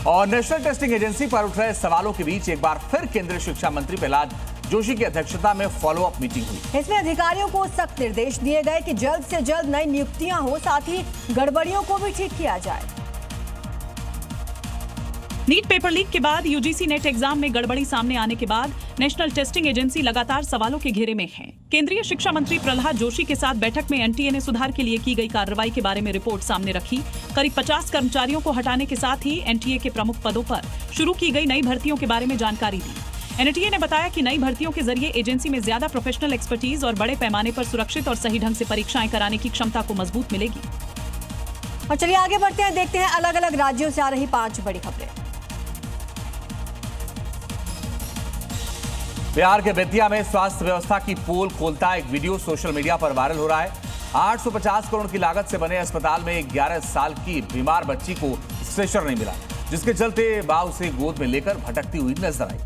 और national testing agency पर उठ रहे सवालों के बीच एक बार फिर केंद्रीय शिक्षा मंत्री प्रहलाद जोशी की अध्यक्षता में फॉलोअप मीटिंग हुई। इसमें अधिकारियों को सख्त निर्देश दिए गए कि जल्द से जल्द नई नियुक्तियां हो, साथ ही गड़बड़ियों को भी ठीक किया जाए। नीट पेपर लीक के बाद यूजीसी नेट एग्जाम में गड़बड़ी सामने आने के बाद नेशनल टेस्टिंग एजेंसी लगातार सवालों के घेरे में है। केंद्रीय शिक्षा मंत्री प्रहलाद जोशी के साथ बैठक में एनटीए ने सुधार के लिए की गई कार्रवाई के बारे में रिपोर्ट सामने रखी। करीब 50 कर्मचारियों को हटाने के साथ ही एनटीए के प्रमुख पदों पर शुरू की गई नई भर्तियों के बारे में जानकारी दी। एनटीए ने बताया कि नई भर्तियों के जरिए एजेंसी में ज्यादा प्रोफेशनल एक्सपर्टीज और बड़े पैमाने पर सुरक्षित और सही ढंग से परीक्षाएं कराने की क्षमता को मजबूत मिलेगी। और चलिए आगे बढ़ते हैं, देखते हैं अलग अलग राज्यों से आ रही 5 बड़ी खबरें। बिहार के बेतिया में स्वास्थ्य व्यवस्था की पोल खोलता एक वीडियो सोशल मीडिया पर वायरल हो रहा है। 850 करोड़ की लागत से बने अस्पताल में एक 11 साल की बीमार बच्ची को स्ट्रेचर नहीं मिला, जिसके चलते मां उसे गोद में लेकर भटकती हुई नजर आई।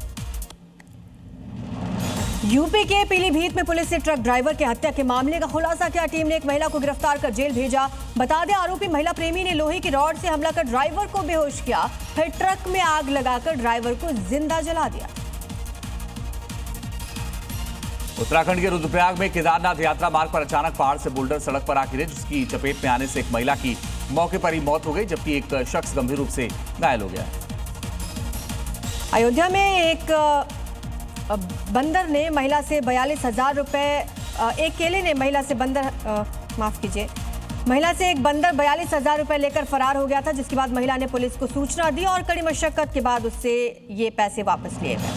यूपी के पीलीभीत में पुलिस ने ट्रक ड्राइवर की हत्या के मामले का खुलासा किया। टीम ने एक महिला को गिरफ्तार कर जेल भेजा। बता दें, आरोपी महिला प्रेमी ने लोहे की रॉड से हमला कर ड्राइवर को बेहोश किया, फिर ट्रक में आग लगाकर ड्राइवर को जिंदा जला दिया। उत्तराखंड के रुद्रप्रयाग में केदारनाथ यात्रा मार्ग पर अचानक पहाड़ से बोल्डर सड़क पर आ गिरे, जिसकी चपेट में आने से एक महिला की मौके पर ही मौत हो गई, जबकि एक शख्स गंभीर रूप से घायल हो गया। अयोध्या में एक बंदर ने महिला से 42,000 रुपए, एक केले ने महिला से महिला से एक बंदर 42,000 रुपए लेकर फरार हो गया था, जिसके बाद महिला ने पुलिस को सूचना दी और कड़ी मशक्कत के बाद उससे ये पैसे वापस लिए गए।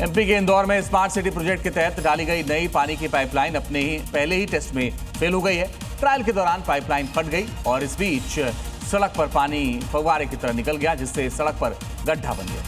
एमपी के इंदौर में स्मार्ट सिटी प्रोजेक्ट के तहत डाली गई नई पानी की पाइपलाइन पहले ही टेस्ट में फेल हो गई है। ट्रायल के दौरान पाइपलाइन फट गई और इस बीच सड़क पर पानी फव्वारे की तरह निकल गया, जिससे सड़क पर गड्ढा बन गया।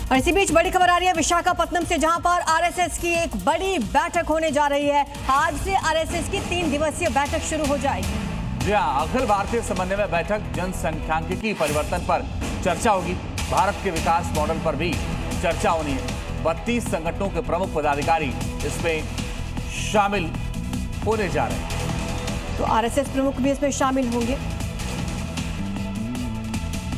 और इसी बीच बड़ी खबर आ रही है विशाखापत्तनम से, जहां पर आरएसएस की एक बड़ी बैठक होने जा रही है। आज से आरएसएस की 3 दिवसीय बैठक शुरू हो जाएगी। जी हां, अखिल भारतीय समन्वय बैठक जनसंख्यांकिकी परिवर्तन पर चर्चा होगी। भारत के विकास मॉडल पर भी चर्चा होनी है। 32 संगठनों के प्रमुख पदाधिकारी इसमें शामिल होने जा रहे हैं। तो आरएसएस प्रमुख भी इसमें शामिल होंगे।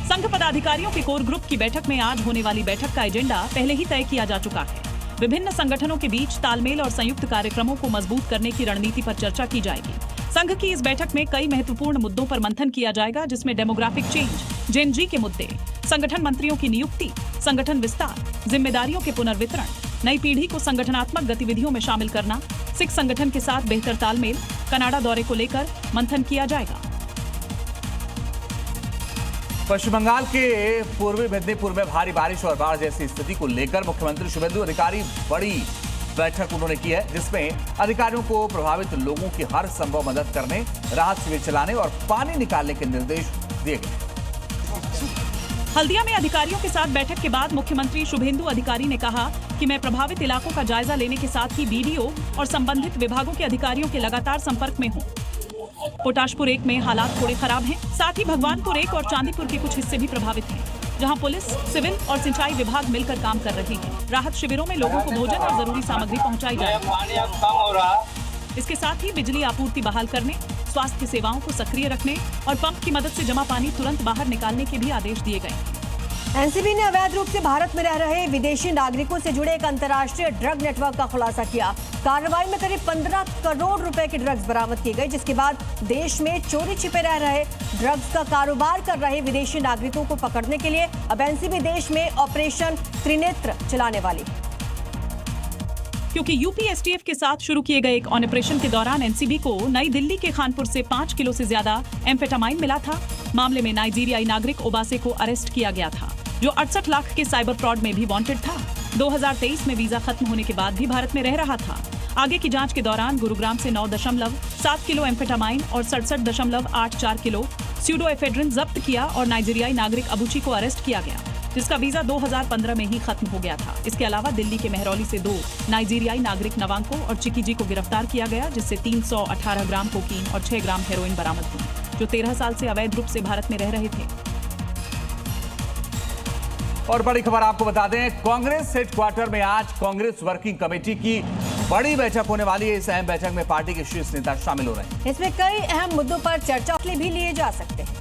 संघ पदाधिकारियों के कोर ग्रुप की बैठक में आज होने वाली बैठक का एजेंडा पहले ही तय किया जा चुका है। विभिन्न संगठनों के बीच तालमेल और संयुक्त कार्यक्रमों को मजबूत करने की रणनीति पर चर्चा की जाएगी। संघ की इस बैठक में कई महत्वपूर्ण मुद्दों पर मंथन किया जाएगा, जिसमें डेमोग्राफिक चेंज, जेन जी के मुद्दे, संगठन मंत्रियों की नियुक्ति, संगठन विस्तार, जिम्मेदारियों के पुनर्वितरण, नई पीढ़ी को संगठनात्मक गतिविधियों में शामिल करना, सिख संगठन के साथ बेहतर तालमेल, कनाडा दौरे को लेकर मंथन किया जाएगा। पश्चिम बंगाल के पूर्वी मेदिनीपुर में भारी बारिश और बाढ़ जैसी स्थिति को लेकर मुख्यमंत्री शुभेंदु अधिकारी बड़ी बैठक उन्होंने की है, जिसमें अधिकारियों को प्रभावित लोगों की हर संभव मदद करने, राहत शिविर चलाने और पानी निकालने के निर्देश दिए गए। हल्दिया में अधिकारियों के साथ बैठक के बाद मुख्यमंत्री शुभेंदु अधिकारी ने कहा कि मैं प्रभावित इलाकों का जायजा लेने के साथ ही बीडीओ और संबंधित विभागों के अधिकारियों के लगातार संपर्क में हूँ। पोटाशपुर 1 में हालात थोड़े खराब हैं, साथ ही भगवानपुर 1 और चांदीपुर के कुछ हिस्से भी प्रभावित हैं, जहां पुलिस, सिविल और सिंचाई विभाग मिलकर काम कर रही है। राहत शिविरों में लोगों को भोजन और जरूरी सामग्री पहुंचाई जाएगी। इसके साथ ही बिजली आपूर्ति बहाल करने, स्वास्थ्य सेवाओं को सक्रिय रखने और पंप की मदद से जमा पानी तुरंत बाहर निकालने के भी आदेश दिए गए। एनसीबी ने अवैध रूप से भारत में रह रहे विदेशी नागरिकों से जुड़े एक अंतर्राष्ट्रीय ड्रग नेटवर्क का खुलासा किया। कार्रवाई में करीब 15 करोड़ रुपए की ड्रग्स बरामद की गई, जिसके बाद देश में चोरी छिपे रह रहे ड्रग्स का कारोबार कर रहे विदेशी नागरिकों को पकड़ने के लिए अब एनसीबी देश में ऑपरेशन त्रिनेत्र चलाने वाली है। क्योंकि यूपी एसटीएफ के साथ शुरू किए गए एक ऑपरेशन के दौरान एनसीबी को नई दिल्ली के खानपुर से 5 किलो से ज्यादा एम्फेटामाइन मिला था। मामले में नाइजीरियाई नागरिक ओबासे को अरेस्ट किया गया था, जो 68 लाख के साइबर फ्रॉड में भी वांटेड था। 2023 में वीजा खत्म होने के बाद भी भारत में रह रहा था। आगे की जांच के दौरान गुरुग्राम से 9.7 किलो एम्फेटामाइन और 67.84 किलो स्यूडोएफेड्रिन जब्त किया और नाइजीरियाई नागरिक अबुची को अरेस्ट किया गया, जिसका वीजा 2015 में ही खत्म हो गया था। इसके अलावा दिल्ली के मेहरौली से 2 नाइजीरियाई नागरिक नवांको और चिकीजी को गिरफ्तार किया गया, जिससे 318 ग्राम कोकीन और 6 ग्राम हेरोइन बरामद हुई, जो 13 साल से अवैध रूप से भारत में रह रहे थे। और बड़ी खबर आपको बता दें, कांग्रेस हेडक्वार्टर में आज कांग्रेस वर्किंग कमेटी की बड़ी बैठक होने वाली है। इस अहम बैठक में पार्टी के शीर्ष नेता शामिल हो रहे हैं। इसमें कई अहम मुद्दों पर चर्चा भी लिए जा सकते हैं।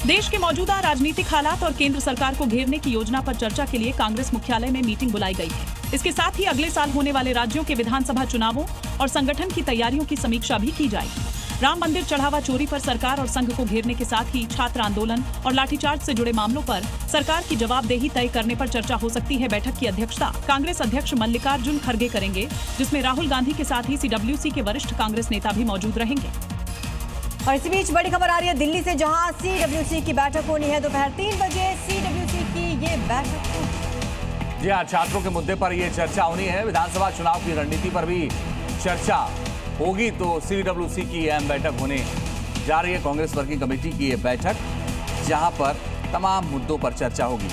देश के मौजूदा राजनीतिक हालात और केंद्र सरकार को घेरने की योजना पर चर्चा के लिए कांग्रेस मुख्यालय में मीटिंग बुलाई गई है। इसके साथ ही अगले साल होने वाले राज्यों के विधानसभा चुनावों और संगठन की तैयारियों की समीक्षा भी की जाएगी। राम मंदिर चढ़ावा चोरी पर सरकार और संघ को घेरने के साथ ही छात्र आंदोलन और लाठीचार्ज से जुड़े मामलों पर सरकार की जवाबदेही तय करने पर चर्चा हो सकती है। बैठक की अध्यक्षता कांग्रेस अध्यक्ष मल्लिकार्जुन खड़गे करेंगे, जिसमें राहुल गांधी के साथ ही सीडब्ल्यूसी के वरिष्ठ कांग्रेस नेता भी मौजूद रहेंगे। और इसी बीच बड़ी खबर आ रही है दिल्ली से, जहां सीडब्ल्यूसी की बैठक होनी है। दोपहर 3 बजे सीडब्ल्यूसी की ये बैठक होगी। जी हाँ, छात्रों के मुद्दे पर ये चर्चा होनी है। विधानसभा चुनाव की रणनीति पर भी चर्चा होगी। तो सीडब्ल्यूसी की अहम बैठक होने जा रही है। कांग्रेस वर्किंग कमेटी की ये बैठक, जहां पर तमाम मुद्दों पर चर्चा होगी।